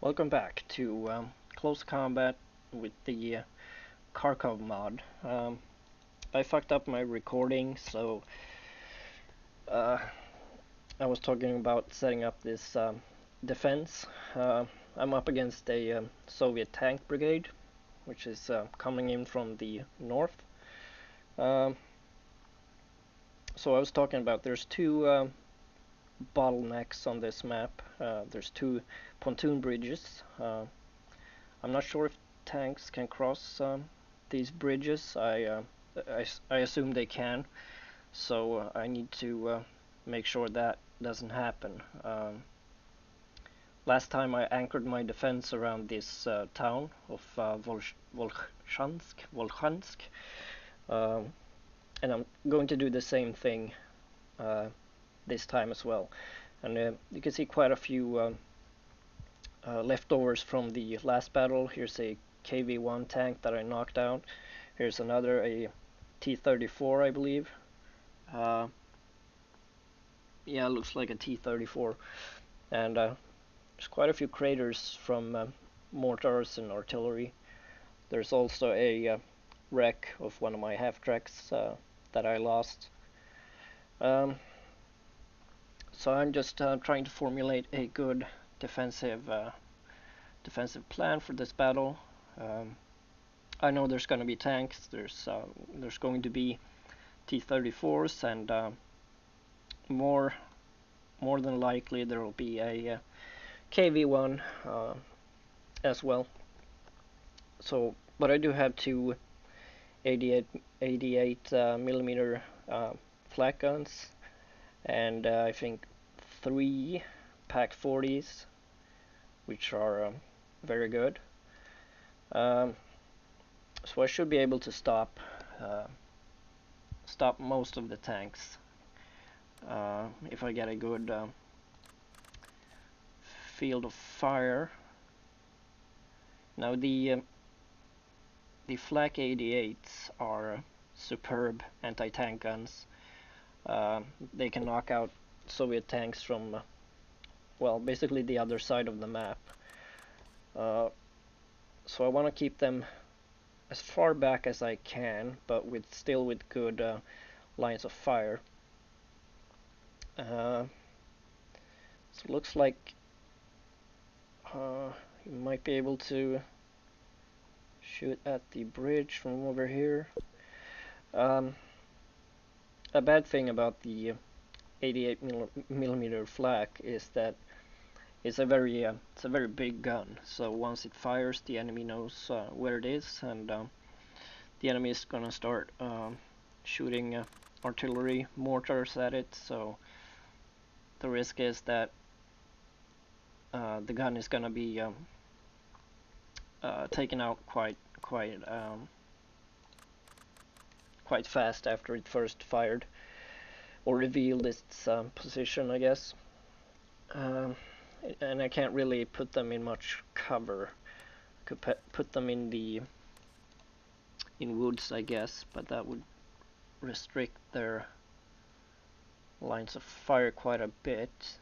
Welcome back to Close Combat with the Kharkov mod. I fucked up my recording, so uh, I was talking about setting up this defense. I'm up against a Soviet tank brigade, which is coming in from the north. So I was talking about there's two bottlenecks on this map. There's two pontoon bridges. I'm not sure if tanks can cross these bridges. I assume they can, so I need to make sure that doesn't happen. Last time I anchored my defense around this town of Volchansk, and I'm going to do the same thing this time as well. And you can see quite a few leftovers from the last battle. Here's a KV-1 tank that I knocked out. Here's another, a T-34, I believe. Yeah, looks like a T-34. And there's quite a few craters from mortars and artillery. There's also a wreck of one of my half-tracks that I lost. So I'm just trying to formulate a good defensive plan for this battle. I know there's going to be tanks. There's going to be T-34s, and more than likely there will be a KV-1 as well. So, but I do have two 88 millimeter flak guns, and I think 3 Pak 40s, which are very good. So I should be able to stop most of the tanks if I get a good field of fire. Now the flak 88s are superb anti-tank guns. They can knock out Soviet tanks from well, basically the other side of the map. So I want to keep them as far back as I can, but still with good lines of fire. So it looks like you might be able to shoot at the bridge from over here. A bad thing about the 88 millimeter flak is that it's a very big gun. So once it fires, the enemy knows where it is, and the enemy is gonna start shooting artillery mortars at it. So the risk is that the gun is gonna be taken out quite fast after it first fired or revealed its position, I guess. And I can't really put them in much cover. Could put them in woods, I guess, but that would restrict their lines of fire quite a bit.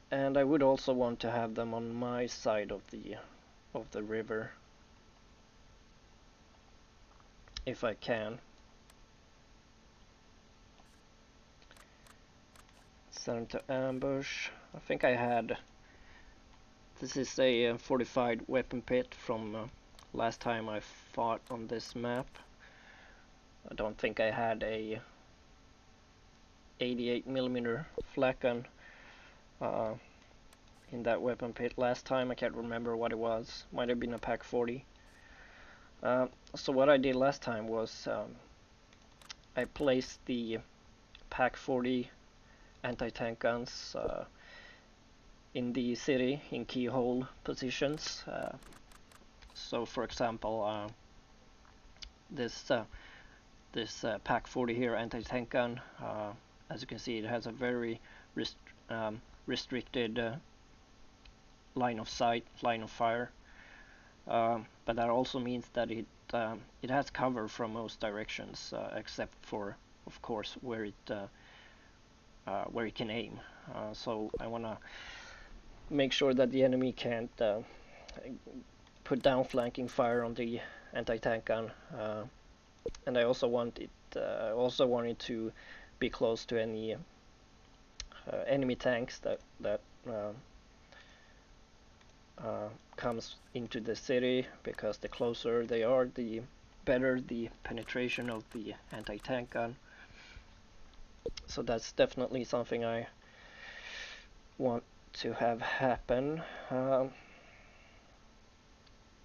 And I would also want to have them on my side of the river, if I can. Send them to ambush. I think I had. This is a fortified weapon pit from last time I fought on this map. I don't think I had a 88 millimeter flak gun in that weapon pit last time. I can't remember what it was. Might have been a Pak 40. So what I did last time was I placed the Pak 40 anti-tank guns in the city in keyhole positions. So for example, this Pak 40 here anti-tank gun, as you can see, it has a very restricted line of sight, line of fire, but that also means that it has cover from most directions, except for, of course, where it can aim. so I want to make sure that the enemy can't put down flanking fire on the anti-tank gun, and I also want it to be close to any enemy tanks that comes into the city, because the closer they are, the better the penetration of the anti-tank gun. So that's definitely something I want to have happen.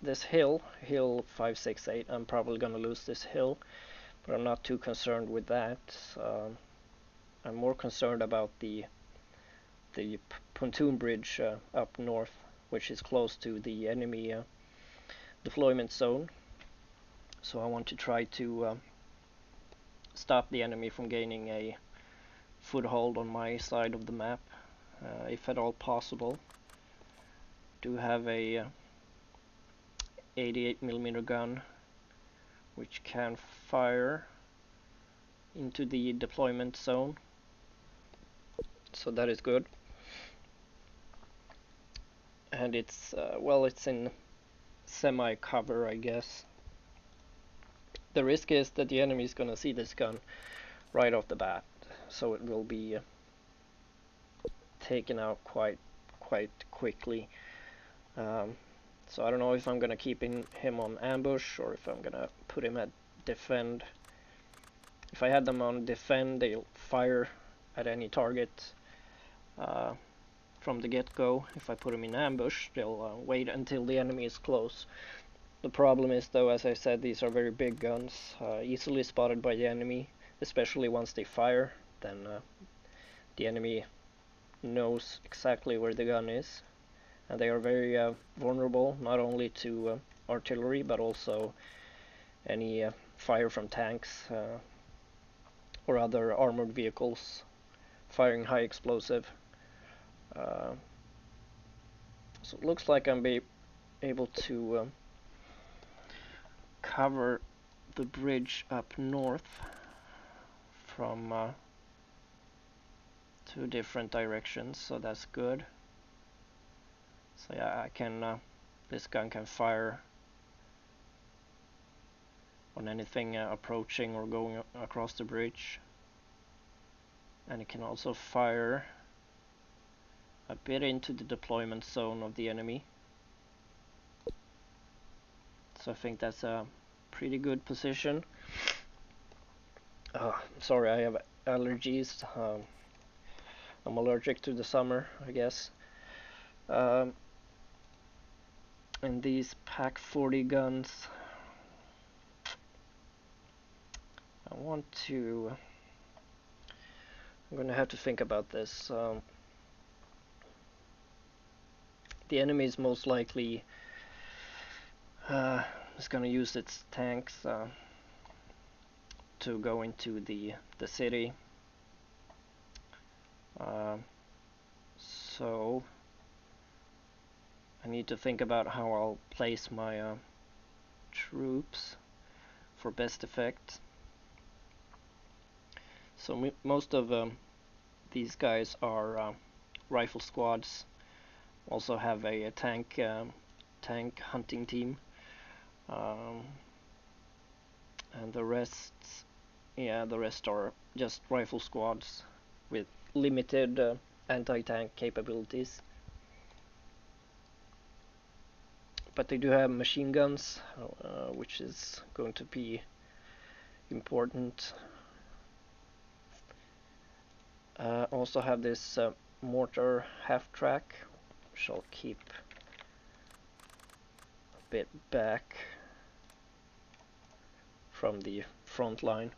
This hill 568, I'm probably gonna lose this hill, but I'm not too concerned with that. I'm more concerned about the pontoon bridge up north, which is close to the enemy deployment zone. So I want to try to stop the enemy from gaining a foothold on my side of the map, if at all possible. Do have a 88mm gun which can fire into the deployment zone, so that is good. And it's it's in semi-cover, I guess. The risk is that the enemy is gonna see this gun right off the bat, so it will be taken out quite quickly. So I don't know if I'm gonna keep him on ambush or if I'm gonna put him at defend. If I had them on defend, they'll fire at any target from the get-go. If I put them in ambush, they'll wait until the enemy is close. The problem is, though, as I said, these are very big guns, easily spotted by the enemy, especially once they fire. Then the enemy knows exactly where the gun is, and they are very vulnerable, not only to artillery, but also any fire from tanks or other armored vehicles firing high explosive. So it looks like I'm able to cover the bridge up north from 2 different directions, so that's good. So yeah, I can this gun can fire on anything approaching or going across the bridge, and it can also fire a bit into the deployment zone of the enemy. So I think that's a pretty good position. Sorry, I have allergies. I'm allergic to the summer, I guess. And these Pak 40 guns, I'm gonna have to think about this. The enemy is most likely is gonna use its tanks to go into the city. So I need to think about how I'll place my troops for best effect. So most of these guys are rifle squads. Also have a tank hunting team, and the rest are just rifle squads with limited anti-tank capabilities. But they do have machine guns, which is going to be important. Also have this mortar half-track, which I'll keep a bit back from the front line.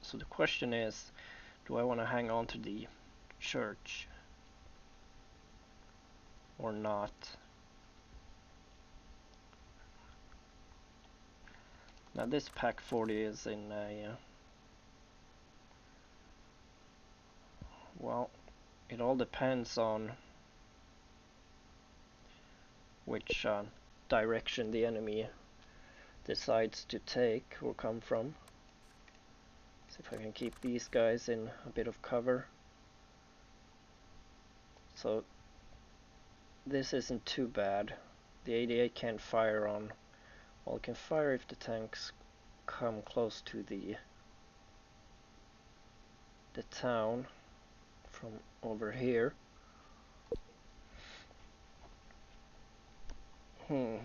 So the question is, do I want to hang on to the church or not? Now this Pak 40 is in a well, it all depends on which direction the enemy decides to take or come from. See if I can keep these guys in a bit of cover. So this isn't too bad. The 88 can't fire on, well, it can fire if the tanks come close to the town from over here. Yeah,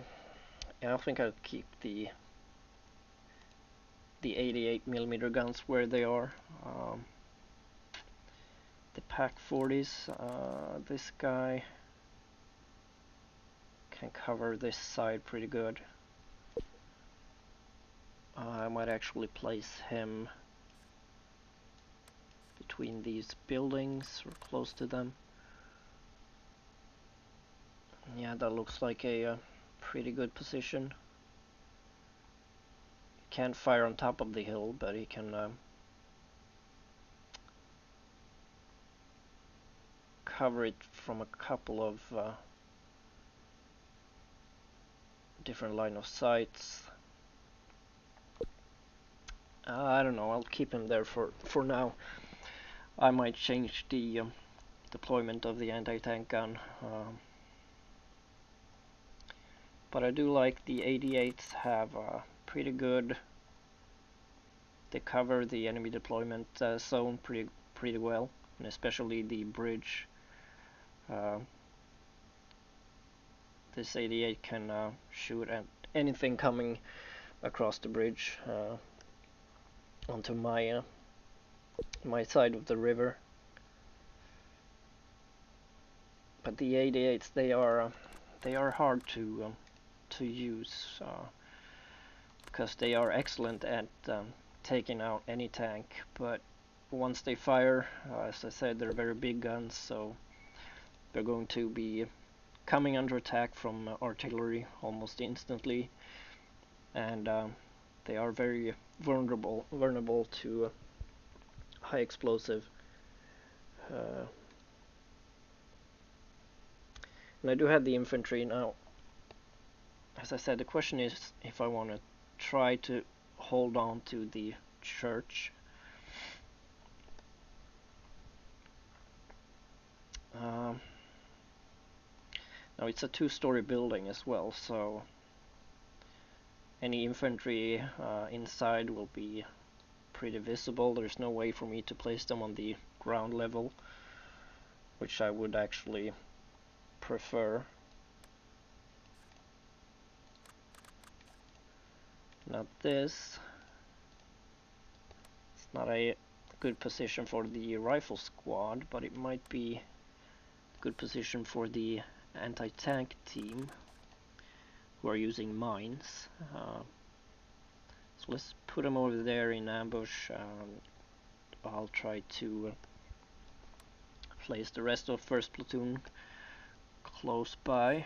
I think I'll keep the 88mm guns where they are. The Pak 40s, this guy can cover this side pretty good. I might actually place him between these buildings or close to them. Yeah, that looks like a pretty good position. He can't fire on top of the hill, but he can cover it from a couple of different line of sights. I don't know, I'll keep him there for now. I might change the deployment of the anti-tank gun. But I do like the 88s have pretty good. They cover the enemy deployment zone pretty well, and especially the bridge. This 88 can shoot at anything coming across the bridge onto my side of the river. But the 88s, they are hard to use because they are excellent at taking out any tank, but once they fire, as I said, they're very big guns, so they're going to be coming under attack from artillery almost instantly, and they are very vulnerable to high explosive. And I do have the infantry now. As I said, the question is if I want to try to hold on to the church. Now it's a two-story building as well, so any infantry inside will be pretty visible. There's no way for me to place them on the ground level, which I would actually prefer. Now this, it's not a good position for the rifle squad, but it might be a good position for the anti-tank team who are using mines. So let's put them over there in ambush. I'll try to place the rest of first platoon close by.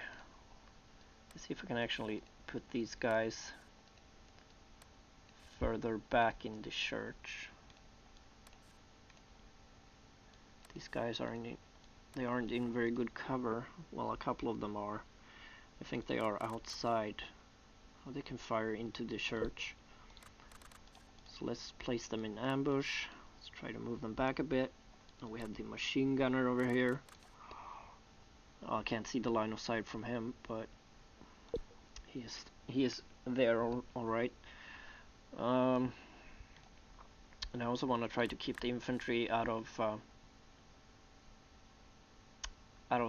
Let's see if I can actually put these guys further back in the church. These guys aren't in very good cover. Well, a couple of them are. I think they are outside. Oh, they can fire into the church. So let's place them in ambush. Let's try to move them back a bit. Oh, we have the machine gunner over here. Oh, I can't see the line of sight from him, but he is there all right. And I also want to try to keep the infantry out of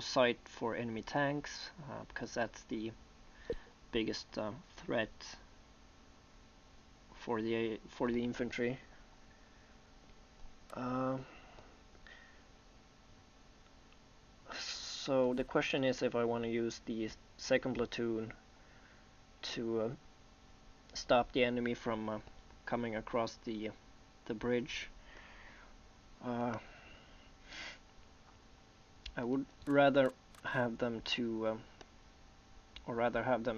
sight for enemy tanks, because that's the biggest threat for the infantry. So the question is if I want to use the second platoon to stop the enemy from coming across the bridge. I would rather have them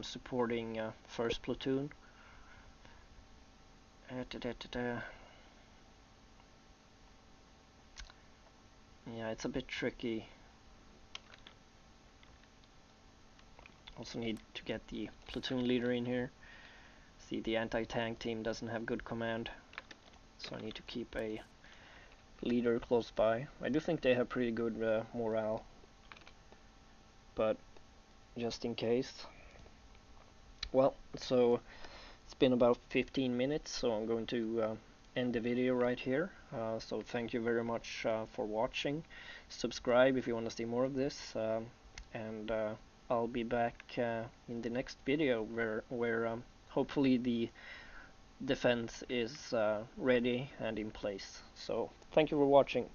supporting first platoon. Yeah, it's a bit tricky. Also need to get the platoon leader in here. See, the anti-tank team doesn't have good command. so I need to keep a leader close by. I do think they have pretty good morale, but just in case. Well, so it's been about 15 minutes, so I'm going to end the video right here. So thank you very much for watching. Subscribe if you want to see more of this, and I'll be back in the next video where hopefully the defense is ready and in place. So thank you for watching.